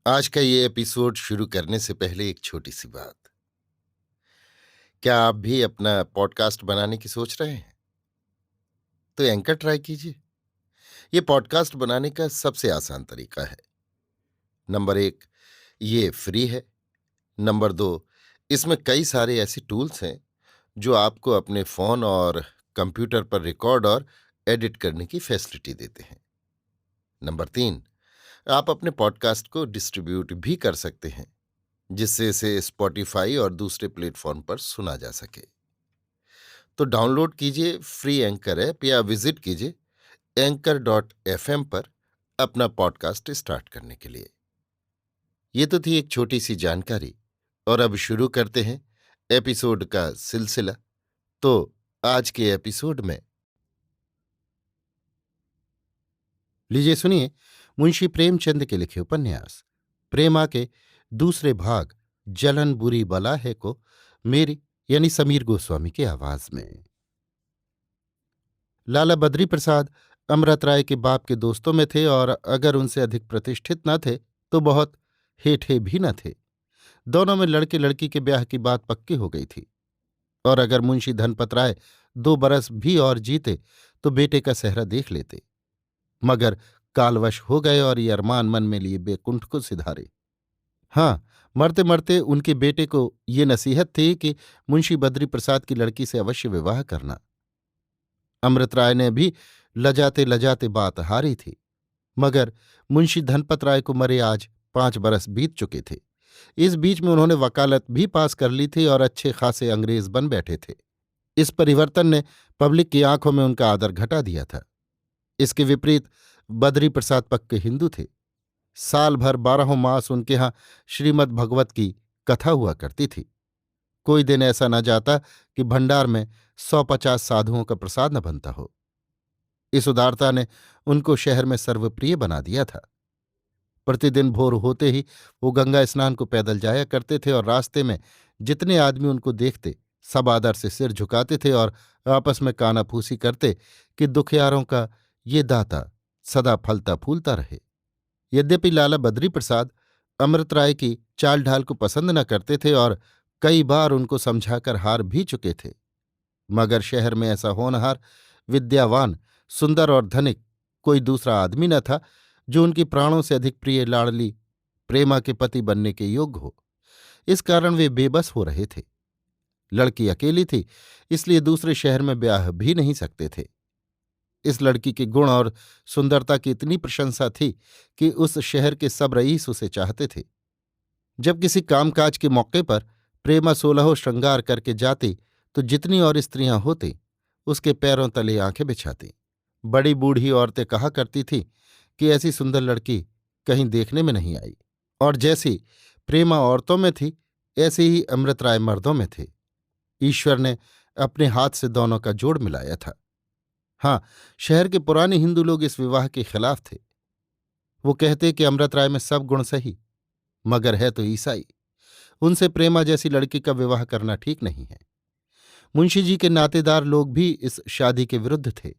आज का ये एपिसोड शुरू करने से पहले एक छोटी सी बात। क्या आप भी अपना पॉडकास्ट बनाने की सोच रहे हैं? तो एंकर ट्राई कीजिए। ये पॉडकास्ट बनाने का सबसे आसान तरीका है। नंबर एक, ये फ्री है। नंबर दो, इसमें कई सारे ऐसे टूल्स हैं जो आपको अपने फोन और कंप्यूटर पर रिकॉर्ड और एडिट करने की फैसिलिटी देते हैं। नंबर तीन, आप अपने पॉडकास्ट को डिस्ट्रीब्यूट भी कर सकते हैं, जिससे इसे स्पॉटिफाई और दूसरे प्लेटफॉर्म पर सुना जा सके। तो डाउनलोड कीजिए फ्री एंकर ऐप या विजिट कीजिए anchor.fm पर अपना पॉडकास्ट स्टार्ट करने के लिए। ये तो थी एक छोटी सी जानकारी, और अब शुरू करते हैं एपिसोड का सिलसिला। तो आज के एपिसोड में लीजिए सुनिए मुंशी प्रेमचंद के लिखे उपन्यास प्रेमा के दूसरे भाग जलन बुरी बला है को मेरी यानी समीर गोस्वामी की आवाज में। लाला बद्री प्रसाद अमृत राय के बाप के दोस्तों में थे, और अगर उनसे अधिक प्रतिष्ठित न थे तो बहुत हेठे भी न थे। दोनों में लड़के लड़की के ब्याह की बात पक्की हो गई थी, और अगर मुंशी धनपत राय 2 बरस भी और जीते तो बेटे का सेहरा देख लेते। मगर कालवश हो गए और ये अरमान मन में लिए बेकुंठ को सिधारे। हाँ, मरते मरते उनके बेटे को ये नसीहत थी कि मुंशी बद्री प्रसाद की लड़की से अवश्य विवाह करना। अमृत राय ने भी लजाते लजाते बात हारी थी, मगर मुंशी धनपत राय को मरे आज 5 बरस बीत चुके थे। इस बीच में उन्होंने वकालत भी पास कर ली थी और अच्छे खासे अंग्रेज बन बैठे थे। इस परिवर्तन ने पब्लिक की आंखों में उनका आदर घटा दिया था। इसके विपरीत बद्री प्रसाद पक्के हिंदू थे। साल भर 12 मास उनके यहाँ श्रीमद् भगवत की कथा हुआ करती थी। कोई दिन ऐसा न जाता कि भंडार में 150 साधुओं का प्रसाद न बनता हो। इस उदारता ने उनको शहर में सर्वप्रिय बना दिया था। प्रतिदिन भोर होते ही वो गंगा स्नान को पैदल जाया करते थे, और रास्ते में जितने आदमी उनको देखते सब आदर से सिर झुकाते थे और आपस में कानाफूसी करते कि दुखियारों का ये दाता सदा फलता फूलता रहे। यद्यपि लाला बद्री प्रसाद अमृत राय की चाल ढाल को पसंद न करते थे और कई बार उनको समझाकर हार भी चुके थे, मगर शहर में ऐसा होनहार, विद्यावान, सुंदर और धनिक कोई दूसरा आदमी न था जो उनकी प्राणों से अधिक प्रिय लाडली प्रेमा के पति बनने के योग्य हो। इस कारण वे बेबस हो रहे थे। लड़की अकेली थी, इसलिए दूसरे शहर में ब्याह भी नहीं सकते थे। इस लड़की के गुण और सुंदरता की इतनी प्रशंसा थी कि उस शहर के सब रईस उसे चाहते थे। जब किसी कामकाज के मौके पर प्रेमा 16 श्रृंगार करके जाती तो जितनी और स्त्रियां होती उसके पैरों तले आंखें बिछाती। बड़ी बूढ़ी औरतें कहा करती थीं कि ऐसी सुंदर लड़की कहीं देखने में नहीं आई, और जैसी प्रेमा औरतों में थी ऐसे ही अमृत राय मर्दों में थे। ईश्वर ने अपने हाथ से दोनों का जोड़ मिलाया था। हाँ, शहर के पुराने हिंदू लोग इस विवाह के खिलाफ थे। वो कहते कि अमृत राय में सब गुण सही, मगर है तो ईसाई। उनसे प्रेमा जैसी लड़की का विवाह करना ठीक नहीं है। मुंशी जी के नातेदार लोग भी इस शादी के विरुद्ध थे।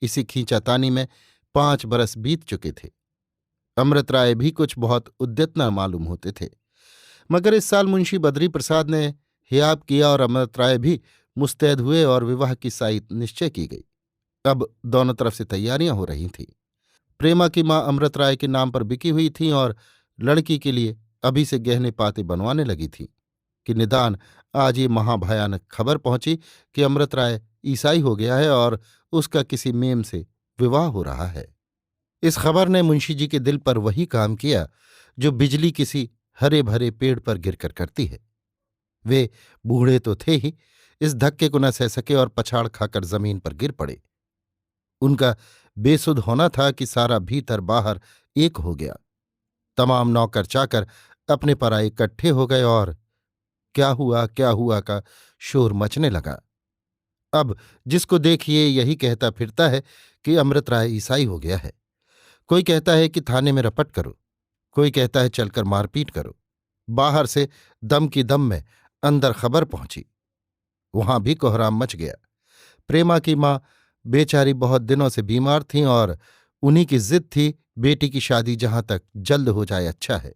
इसी खींचातानी में 5 बरस बीत चुके थे। अमृत राय भी कुछ बहुत उद्यत न मालूम होते थे, मगर इस साल मुंशी बद्री प्रसाद ने हियाब किया और अमृत राय भी मुस्तैद हुए और विवाह की साई निश्चय की गई। अब दोनों तरफ से तैयारियां हो रही थीं। प्रेमा की मां अमृत राय के नाम पर बिकी हुई थीं और लड़की के लिए अभी से गहने पाते बनवाने लगी थीं कि निदान आज ये महाभयानक खबर पहुंची कि अमृत राय ईसाई हो गया है और उसका किसी मेम से विवाह हो रहा है। इस खबर ने मुंशी जी के दिल पर वही काम किया जो बिजली किसी हरे भरे पेड़ पर गिरकर करती है। वे बूढ़े तो थे ही, इस धक्के को न सह सके और पछाड़ खाकर जमीन पर गिर पड़े। उनका बेसुध होना था कि सारा भीतर बाहर एक हो गया। तमाम नौकर चाकर अपने पराए इकट्ठे हो गए और क्या हुआ का शोर मचने लगा। अब जिसको देखिए यही कहता फिरता है कि अमृत राय ईसाई हो गया है। कोई कहता है कि थाने में रपट करो, कोई कहता है चलकर मारपीट करो। बाहर से दम की दम में अंदर खबर पहुंची। वहां भी कोहराम मच गया। प्रेमा की मां बेचारी बहुत दिनों से बीमार थीं और उन्हीं की जिद थी बेटी की शादी जहां तक जल्द हो जाए अच्छा है।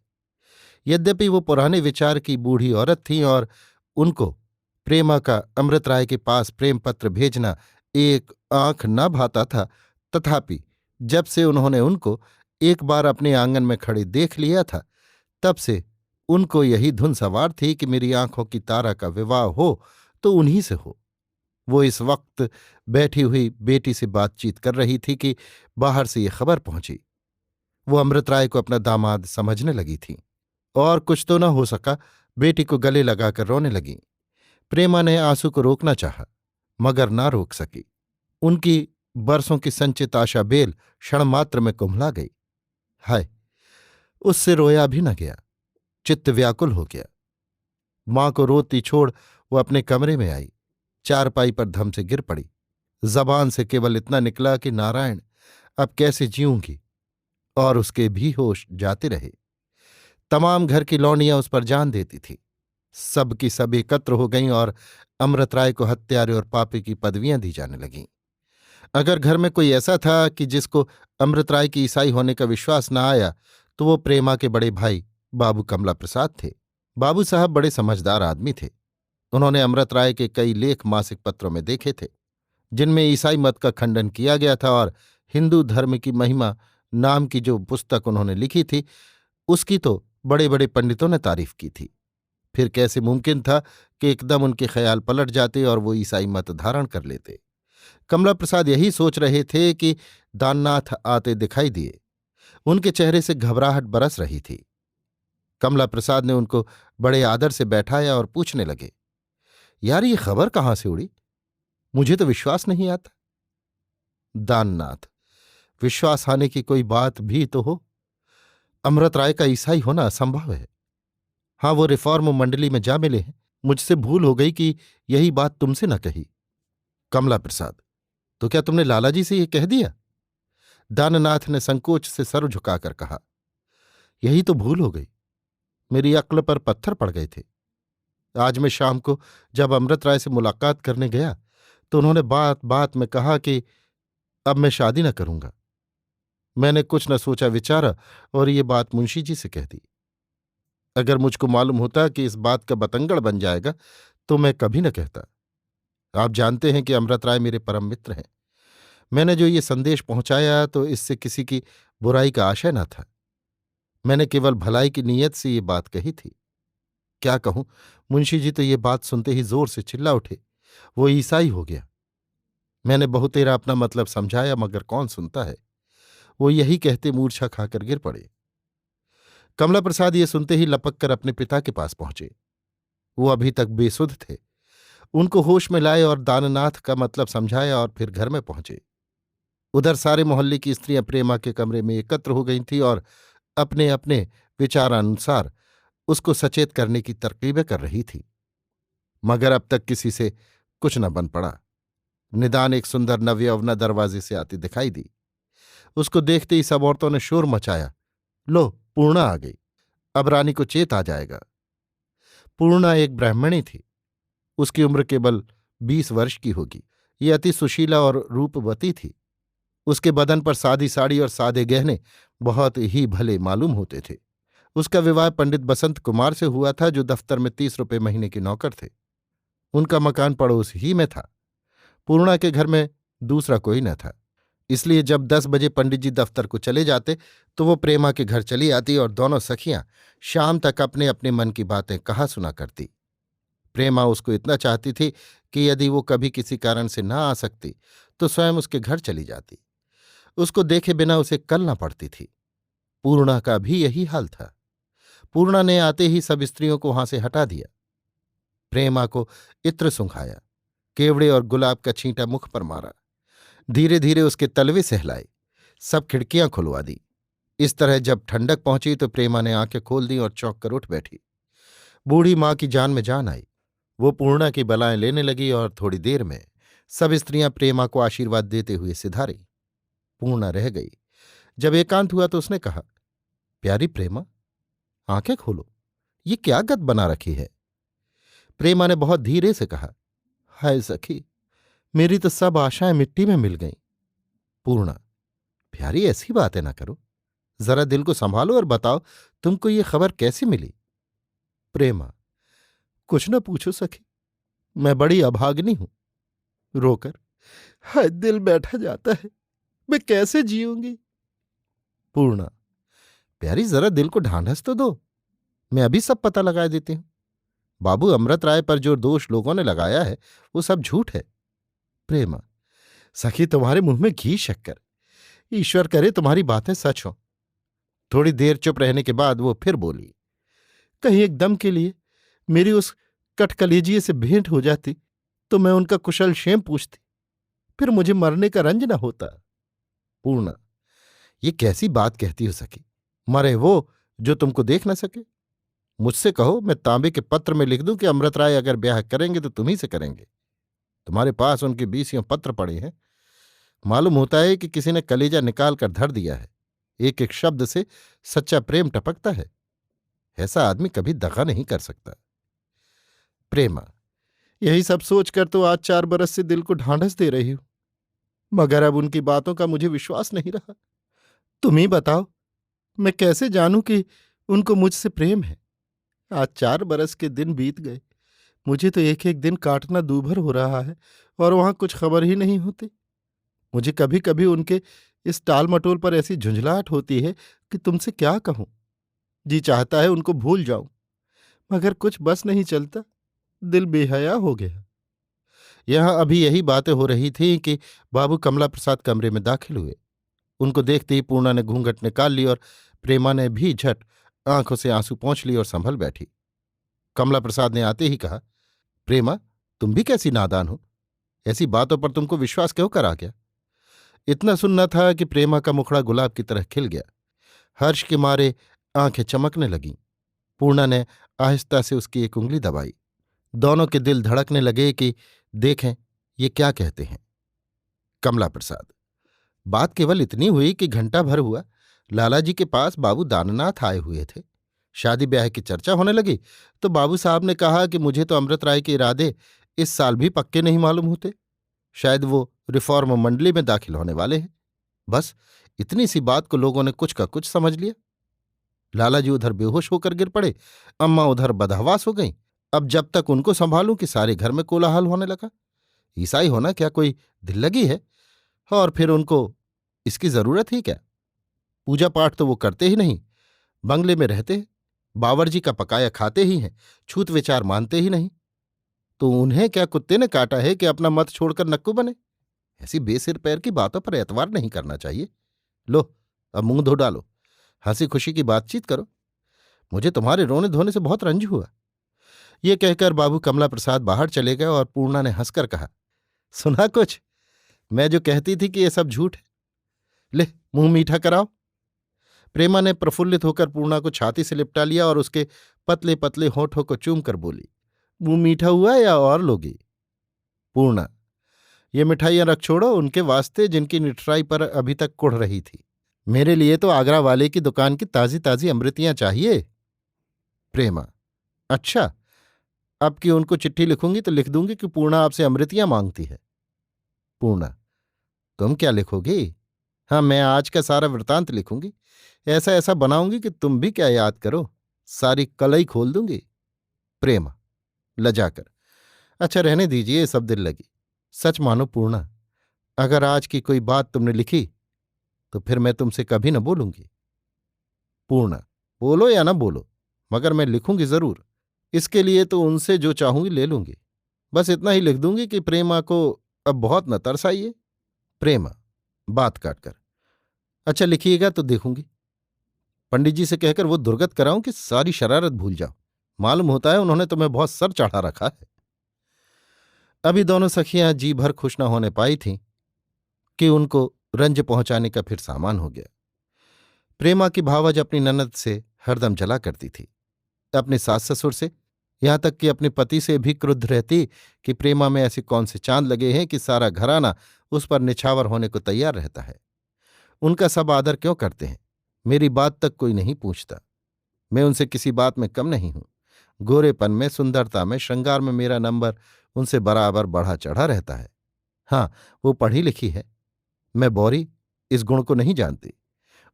यद्यपि वो पुराने विचार की बूढ़ी औरत थीं और उनको प्रेमा का अमृत राय के पास प्रेम पत्र भेजना एक आंख न भाता था, तथापि जब से उन्होंने उनको एक बार अपने आंगन में खड़े देख लिया था, तब से उनको यही धुन सवार थी कि मेरी आंखों की तारा का विवाह हो तो उन्हीं से हो। वो इस वक्त बैठी हुई बेटी से बातचीत कर रही थी कि बाहर से ये खबर पहुंची। वो अमृत राय को अपना दामाद समझने लगी थी और कुछ तो न हो सका, बेटी को गले लगाकर रोने लगी। प्रेमा ने आंसू को रोकना चाहा, मगर ना रोक सकी। उनकी बरसों की संचित आशा बेल क्षणमात्र में कुम्हला गई। हाय, उससे रोया भी न गया, चित्त व्याकुल हो गया। मां को रोती छोड़ वो अपने कमरे में आई, चारपाई पर धम से गिर पड़ी। जबान से केवल इतना निकला कि नारायण, अब कैसे जीऊंगी, और उसके भी होश जाते रहे। तमाम घर की लौंडियां उस पर जान देती थी। सब की सब एकत्र हो गईं और अमृत राय को हत्यारे और पापी की पदवियां दी जाने लगीं। अगर घर में कोई ऐसा था कि जिसको अमृत राय की ईसाई होने का विश्वास न आया, तो वो प्रेमा के बड़े भाई बाबू कमला प्रसाद थे। बाबू साहब बड़े समझदार आदमी थे। उन्होंने अमृत राय के कई लेख मासिक पत्रों में देखे थे, जिनमें ईसाई मत का खंडन किया गया था, और हिंदू धर्म की महिमा नाम की जो पुस्तक उन्होंने लिखी थी, उसकी तो बड़े बड़े पंडितों ने तारीफ की थी। फिर कैसे मुमकिन था कि एकदम उनके ख्याल पलट जाते और वो ईसाई मत धारण कर लेते। कमला प्रसाद यही सोच रहे थे कि दाननाथ आते दिखाई दिए। उनके चेहरे से घबराहट बरस रही थी। कमला प्रसाद ने उनको बड़े आदर से बैठाया और पूछने लगे, यार, ये खबर कहाँ से उड़ी? मुझे तो विश्वास नहीं आता। दाननाथ, विश्वास आने की कोई बात भी तो हो। अमृत राय का ईसाई होना असंभव है। हाँ, वो रिफॉर्म मंडली में जा मिले हैं। मुझसे भूल हो गई कि यही बात तुमसे न कही। कमला प्रसाद, तो क्या तुमने लालाजी से ये कह दिया? दाननाथ ने संकोच से सर झुकाकर कहा, यही तो भूल हो गई। मेरी अक्ल पर पत्थर पड़ गए थे। आज मैं शाम को जब अमृत राय से मुलाकात करने गया तो उन्होंने बात बात में कहा कि अब मैं शादी न करूंगा। मैंने कुछ न सोचा विचारा और ये बात मुंशी जी से कह दी। अगर मुझको मालूम होता कि इस बात का बतंगड़ बन जाएगा तो मैं कभी न कहता। आप जानते हैं कि अमृत राय मेरे परम मित्र हैं। मैंने जो ये संदेश पहुंचाया तो इससे किसी की बुराई का आशय न था। मैंने केवल भलाई की नीयत से ये बात कही थी। क्या कहूं, मुंशी जी तो ये बात सुनते ही जोर से चिल्ला उठे, वो ईसाई हो गया। मैंने बहुतेरा अपना मतलब समझाया, मगर कौन सुनता है। वो यही कहते मूर्छा खाकर गिर पड़े। कमला प्रसाद ये सुनते ही लपक कर अपने पिता के पास पहुंचे। वो अभी तक बेसुध थे। उनको होश में लाए और दाननाथ का मतलब समझाया और फिर घर में पहुंचे। उधर सारे मोहल्ले की स्त्रियां प्रेमा के कमरे में एकत्र हो गई थीं और अपने अपने विचारानुसार उसको सचेत करने की तरकीबें कर रही थी। मगर अब तक किसी से कुछ न बन पड़ा। निदान एक सुंदर नवयौवना दरवाजे से आती दिखाई दी। उसको देखते ही सब औरतों ने शोर मचाया, लो, पूर्णा आ गई, अब रानी को चेत आ जाएगा। पूर्णा एक ब्राह्मणी थी। उसकी उम्र केवल 20 वर्ष की होगी। ये अति सुशीला और रूपवती थी। उसके बदन पर सादी साड़ी और सादे गहने बहुत ही भले मालूम होते थे। उसका विवाह पंडित बसंत कुमार से हुआ था, जो दफ्तर में 30 रुपये महीने के नौकर थे। उनका मकान पड़ोस ही में था। पूर्णा के घर में दूसरा कोई न था, इसलिए जब 10 बजे पंडित जी दफ्तर को चले जाते तो वो प्रेमा के घर चली आती और दोनों सखियां शाम तक अपने अपने मन की बातें कहा सुना करती। प्रेमा उसको इतना चाहती थी कि यदि वो कभी किसी कारण से न आ सकती तो स्वयं उसके घर चली जाती। उसको देखे बिना उसे कल न पड़ती थी। पूर्णा का भी यही हाल था। पूर्णा ने आते ही सब स्त्रियों को वहां से हटा दिया। प्रेमा को इत्र सुंघाया, केवड़े और गुलाब का छींटा मुख पर मारा, धीरे धीरे उसके तलवे सहलाए, सब खिड़कियां खुलवा दी। इस तरह जब ठंडक पहुंची तो प्रेमा ने आंखें खोल दी और चौंक कर उठ बैठी। बूढ़ी मां की जान में जान आई। वो पूर्णा की बलाएं लेने लगी और थोड़ी देर में सब स्त्रियां प्रेमा को आशीर्वाद देते हुए सिधारी। पूर्णा रह गई। जब एकांत हुआ तो उसने कहा, प्यारी प्रेमा, आंखें खोलो, ये क्या गत बना रखी है? प्रेमा ने बहुत धीरे से कहा, हाय सखी, मेरी तो सब आशाएं मिट्टी में मिल गईं। पूर्णा, प्यारी, ऐसी बातें ना करो, जरा दिल को संभालो और बताओ, तुमको ये खबर कैसे मिली? प्रेमा, कुछ न पूछो सखी, मैं बड़ी अभागिनी हूं। रोकर, हाय दिल बैठा जाता है, मैं कैसे जीऊंगी? पूर्णा, प्यारी जरा दिल को ढांढस तो दो, मैं अभी सब पता लगा देती हूं। बाबू अमृत राय पर जो दोष लोगों ने लगाया है वो सब झूठ है। प्रेमा, सखी तुम्हारे मुंह में घी शक्कर, ईश्वर करे तुम्हारी बातें सच हो। थोड़ी देर चुप रहने के बाद वो फिर बोली, कहीं एकदम के लिए मेरी उस कटकलेजिए से भेंट हो जाती तो मैं उनका कुशल क्षेम पूछती, फिर मुझे मरने का रंज न होता। पूर्णा, ये कैसी बात कहती हो सखी? मरे वो जो तुमको देख न सके? मुझसे कहो, मैं तांबे के पत्र में लिख दूं कि अमृत राय अगर ब्याह करेंगे तो तुम्ही से करेंगे। तुम्हारे पास उनके 20 पत्र पड़े हैं। मालूम होता है कि किसी ने कलेजा निकाल कर धर दिया है। एक एक शब्द से सच्चा प्रेम टपकता है। ऐसा आदमी कभी दगा नहीं कर सकता। प्रेमा, यही सब सोचकर तो आज 4 बरस से दिल को ढांढस दे रही हूं, मगर अब उनकी बातों का मुझे विश्वास नहीं रहा। तुम ही बताओ, मैं कैसे जानूं कि उनको मुझसे प्रेम है? आज 4 बरस के दिन बीत गए, मुझे तो एक एक दिन काटना दूभर हो रहा है और वहां कुछ खबर ही नहीं होती। मुझे कभी कभी उनके इस टाल मटोल पर ऐसी झुंझलाहट होती है कि तुमसे क्या कहूं। जी चाहता है उनको भूल जाऊं, मगर कुछ बस नहीं चलता, दिल बेहया हो गया। यहां अभी यही बातें हो रही थीं कि बाबू कमला प्रसाद कमरे में दाखिल हुए। उनको देखते ही पूर्णा ने घूंघट निकाल ली और प्रेमा ने भी झट आंखों से आंसू पोंछ लिए और संभल बैठी। कमला प्रसाद ने आते ही कहा, प्रेमा, तुम भी कैसी नादान हो? ऐसी बातों पर तुमको विश्वास क्यों करा गया? इतना सुनना था कि प्रेमा का मुखड़ा गुलाब की तरह खिल गया। हर्ष के मारे आंखें चमकने लगीं। पूर्णा ने आहिस्ता से उसकी एक उंगली दबाई। दोनों के दिल धड़कने लगे कि देखें ये क्या कहते हैं। कमला प्रसाद, बात केवल इतनी हुई कि घंटा भर हुआ लालाजी के पास बाबू दाननाथ आए हुए थे। शादी ब्याह की चर्चा होने लगी तो बाबू साहब ने कहा कि मुझे तो अमृत राय के इरादे इस साल भी पक्के नहीं मालूम होते। शायद वो रिफॉर्म मंडली में दाखिल होने वाले हैं। बस इतनी सी बात को लोगों ने कुछ का कुछ समझ लिया। लालाजी उधर बेहोश होकर गिर पड़े, अम्मा उधर बदहवास हो गईं। अब जब तक उनको संभालूं कि सारे घर में कोलाहल होने लगा। ईसाई होना क्या कोई दिल लगी है? और फिर उनको इसकी जरूरत ही क्या? पूजा पाठ तो वो करते ही नहीं, बंगले में रहते हैं, बावर्जी का पकाया खाते ही हैं, छूत विचार मानते ही नहीं। तो उन्हें क्या कुत्ते ने काटा है कि अपना मत छोड़कर नक्कू बने? ऐसी बेसिर पैर की बातों पर एतवार नहीं करना चाहिए। लो, अब मुंह धो डालो, हंसी खुशी की बातचीत करो। मुझे तुम्हारे रोने धोने से बहुत रंज हुआ। ये कहकर बाबू कमला प्रसाद बाहर चले गए और पूर्णा ने हंसकर कहा, सुना कुछ? मैं जो कहती थी कि ये सब झूठ है। ले, मुंह मीठा कराओ। प्रेमा ने प्रफुल्लित होकर पूर्णा को छाती से लिपटा लिया और उसके पतले पतले होठों को चूम कर बोली, मुंह मीठा हुआ या और लोगी? पूर्णा, ये मिठाइयां रख छोड़ो उनके वास्ते जिनकी निठराई पर अभी तक कुढ़ रही थी। मेरे लिए तो आगरा वाले की दुकान की ताजी ताजी अमृतियां चाहिए। प्रेमा, अच्छा, अब कि उनको चिट्ठी लिखूंगी तो लिख दूंगी कि पूर्णा आपसे अमृतियां मांगती है। पूर्णा, तुम क्या लिखोगी? हाँ, मैं आज का सारा वृतांत लिखूंगी। ऐसा ऐसा बनाऊंगी कि तुम भी क्या याद करो, सारी कलई खोल दूंगी। प्रेमा लजाकर, अच्छा रहने दीजिए ये सब दिल लगी। सच मानो पूर्णा, अगर आज की कोई बात तुमने लिखी तो फिर मैं तुमसे कभी न बोलूंगी। पूर्णा, बोलो या न बोलो, मगर मैं लिखूंगी जरूर। इसके लिए तो उनसे जो चाहूंगी ले लूंगी। बस इतना ही लिख दूंगी कि प्रेमा को अब बहुत न तरसाइए। प्रेमा बात काटकर, अच्छा लिखिएगा तो देखूंगी। पंडित जी से कहकर वो दुर्गत कराऊं कि सारी शरारत भूल जाओ। मालूम होता है उन्होंने तुम्हें बहुत सर चढ़ा रखा है। अभी दोनों सखियां जी भर खुश न होने पाई थीं कि उनको रंज पहुंचाने का फिर सामान हो गया। प्रेमा की भावज अपनी ननद से हरदम जला करती थी, अपने सास ससुर से, यहां तक कि अपने पति से भी क्रुद्ध रहती कि प्रेमा में ऐसे कौन से चांद लगे हैं कि सारा घराना उस पर निछावर होने को तैयार रहता है। उनका सब आदर क्यों करते हैं? मेरी बात तक कोई नहीं पूछता। मैं उनसे किसी बात में कम नहीं हूं। गोरेपन में, सुंदरता में, श्रृंगार में मेरा नंबर उनसे बराबर बढ़ा चढ़ा रहता है। हाँ, वो पढ़ी लिखी है, मैं बौरी इस गुण को नहीं जानती।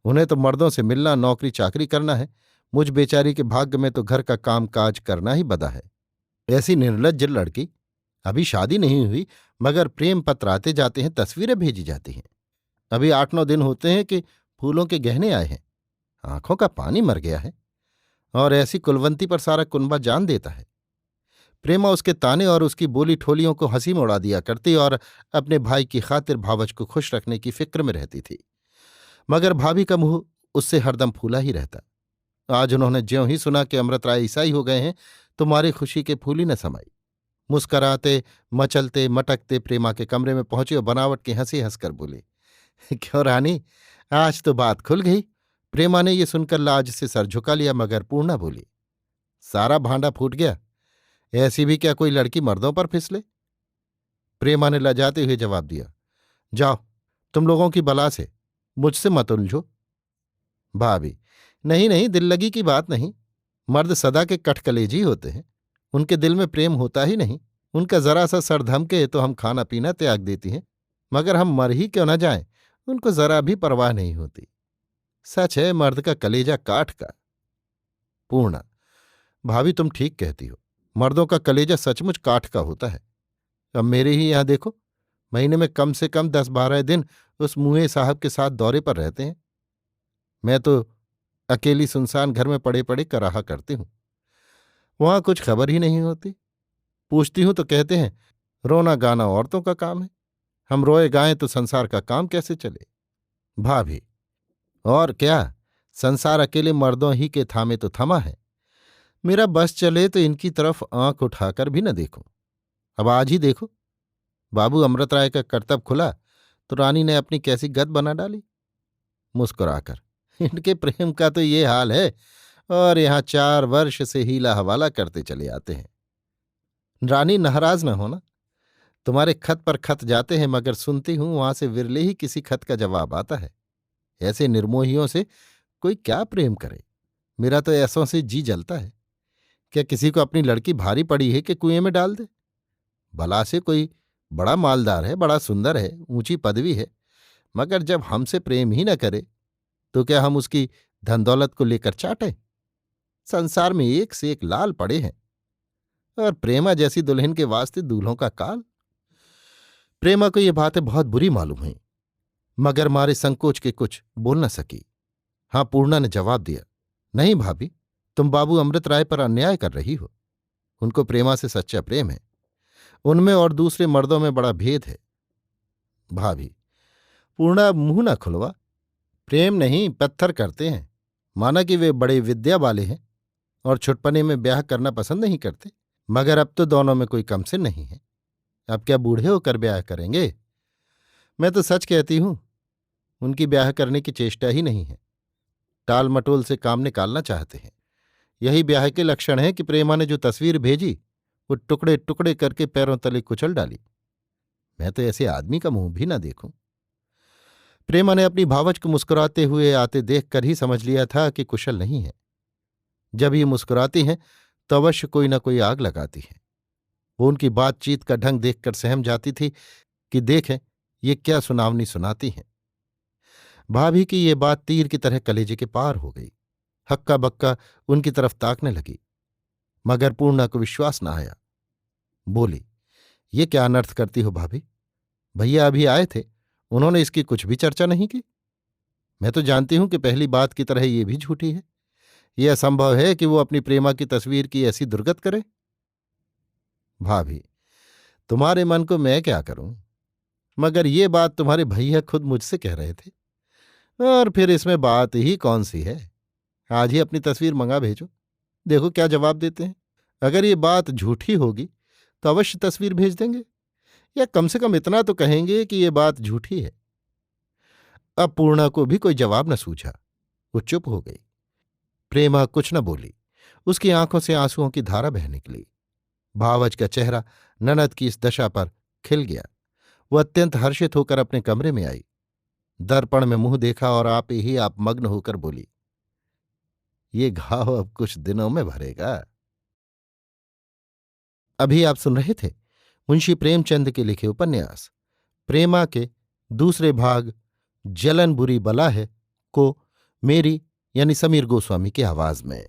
उन्हें तो मर्दों से मिलना, नौकरी चाकरी करना है। मुझ बेचारी के भाग्य में तो घर का काम काज करना ही बदा है। ऐसी निर्लज्ज लड़की, अभी शादी नहीं हुई मगर प्रेम पत्र आते जाते हैं, तस्वीरें भेजी जाती हैं। अभी 8-9 दिन होते हैं कि फूलों के गहने आए हैं। आंखों का पानी मर गया है। और ऐसी कुलवंती पर सारा कुनबा जान देता है। प्रेमा उसके ताने और उसकी बोली ठोलियों को हंसी में उड़ा दिया करती और अपने भाई की खातिर भावच को खुश रखने की फिक्र में रहती थी। मगर भाभी का मुंह उससे हरदम फूला ही रहता। आज उन्होंने ज्यों ही सुना कि अमृत राय ईसाई हो गए हैं तो मारी खुशी के फूल ही न समाई। मुस्कराते, मचलते, मटकते प्रेमा के कमरे में पहुंचे और बनावट की हंसी हंसकर बोले, क्यों रानी, आज तो बात खुल गई। प्रेमा ने यह सुनकर लाज से सर झुका लिया, मगर पूर्णा बोली, सारा भांडा फूट गया। ऐसी भी क्या कोई लड़की मर्दों पर फिसले? प्रेमा ने लजाते हुए जवाब दिया, जाओ, तुम लोगों की बला से मुझसे मत उलझो। भाभी, नहीं नहीं, दिल लगी की बात नहीं। मर्द सदा के कटकलेजी होते हैं। उनके दिल में प्रेम होता ही नहीं। उनका जरा सा सर धमके तो हम खाना पीना त्याग देती हैं, मगर हम मर ही क्यों न जाएं, उनको जरा भी परवाह नहीं होती। सच है, मर्द का कलेजा काठ का। पूर्णा, भाभी तुम ठीक कहती हो। मर्दों का कलेजा सचमुच काठ का होता है। अब मेरे ही यहां देखो, महीने में कम से कम 10-12 दिन उस मुए साहब के साथ दौरे पर रहते हैं। मैं तो अकेली सुनसान घर में पड़े पड़े कराहा करती हूं। वहां कुछ खबर ही नहीं होती। पूछती हूं तो कहते हैं, रोना गाना औरतों का काम है। हम रोए गाएं तो संसार का काम कैसे चले? भाभी, और क्या, संसार अकेले मर्दों ही के थामे तो थमा है। मेरा बस चले तो इनकी तरफ आंख उठाकर भी न देखूं। अब आज ही देखो, बाबू अमृत राय का करतब खुला तो रानी ने अपनी कैसी गत बना डाली। मुस्कुराकर, इनके प्रेम का तो ये हाल है, और यहां 4 वर्ष से हीला हवाला करते चले आते हैं। रानी, नाराज न होना। तुम्हारे खत पर खत जाते हैं, मगर सुनती हूं वहां से विरले ही किसी खत का जवाब आता है। ऐसे निर्मोहियों से कोई क्या प्रेम करे? मेरा तो ऐसों से जी जलता है। क्या किसी को अपनी लड़की भारी पड़ी है कि कुएं में डाल दे? भला से कोई बड़ा मालदार है, बड़ा सुंदर है, ऊंची पदवी है, मगर जब हमसे प्रेम ही न करे तो क्या हम उसकी धन दौलत को लेकर चाटें? संसार में एक से एक लाल पड़े हैं, और प्रेमा जैसी दुल्हन के वास्ते दूल्हों का काल। प्रेमा को ये बातें बहुत बुरी मालूम हुई, मगर मारे संकोच के कुछ बोल न सकी। हाँ, पूर्णा ने जवाब दिया, नहीं भाभी, तुम बाबू अमृत राय पर अन्याय कर रही हो। उनको प्रेमा से सच्चा प्रेम है। उनमें और दूसरे मर्दों में बड़ा भेद है। भाभी, पूर्णा मुंह न खुलवा। प्रेम नहीं, पत्थर करते हैं। माना कि वे बड़े विद्या वाले हैं और छुटपने में ब्याह करना पसंद नहीं करते, मगर अब तो दोनों में कोई कम से नहीं है। अब क्या बूढ़े होकर ब्याह करेंगे? मैं तो सच कहती हूं, उनकी ब्याह करने की चेष्टा ही नहीं है। टाल मटोल से काम निकालना चाहते हैं। यही ब्याह के लक्षण है कि प्रेमा ने जो तस्वीर भेजी वो टुकड़े टुकड़े करके पैरों तले कुचल डाली। मैं तो ऐसे आदमी का मुंह भी न देखूं। प्रेमा ने अपनी भावच को मुस्कुराते हुए आते देखकर ही समझ लिया था कि कुशल नहीं है। जब ये मुस्कुराती हैं तो अवश्य कोई न कोई आग लगाती है। वो उनकी बातचीत का ढंग देखकर सहम जाती थी कि देखें ये क्या सुनावनी सुनाती हैं। भाभी की ये बात तीर की तरह कलेजे के पार हो गई। हक्का बक्का उनकी तरफ ताकने लगी, मगर पूर्णा को विश्वास न आया। बोली, ये क्या अनर्थ करती हो भाभी? भैया अभी आए थे, उन्होंने इसकी कुछ भी चर्चा नहीं की। मैं तो जानती हूं कि पहली बात की तरह ये भी झूठी है। यह असंभव है कि वो अपनी प्रेमा की तस्वीर की ऐसी दुर्गत करे। भाभी, तुम्हारे मन को मैं क्या करूं, मगर ये बात तुम्हारे भैया खुद मुझसे कह रहे थे। और फिर इसमें बात ही कौन सी है? आज ही अपनी तस्वीर मंगा भेजो, देखो क्या जवाब देते हैं। अगर ये बात झूठी होगी तो अवश्य तस्वीर भेज देंगे, या कम से कम इतना तो कहेंगे कि ये बात झूठी है। अब पूर्णा को भी कोई जवाब न सूझा। वो चुप हो गई। प्रेमा कुछ न बोली। उसकी आंखों से आंसुओं की धारा बह निकली। भावच का चेहरा ननद की इस दशा पर खिल गया। वो अत्यंत हर्षित होकर अपने कमरे में आई। दर्पण में मुंह देखा और आप ही आप मग्न होकर बोली, ये घाव अब कुछ दिनों में भरेगा। अभी आप सुन रहे थे मुंशी प्रेमचंद के लिखे उपन्यास प्रेमा के दूसरे भाग जलन बुरी बला है को मेरी यानी समीर गोस्वामी की आवाज में।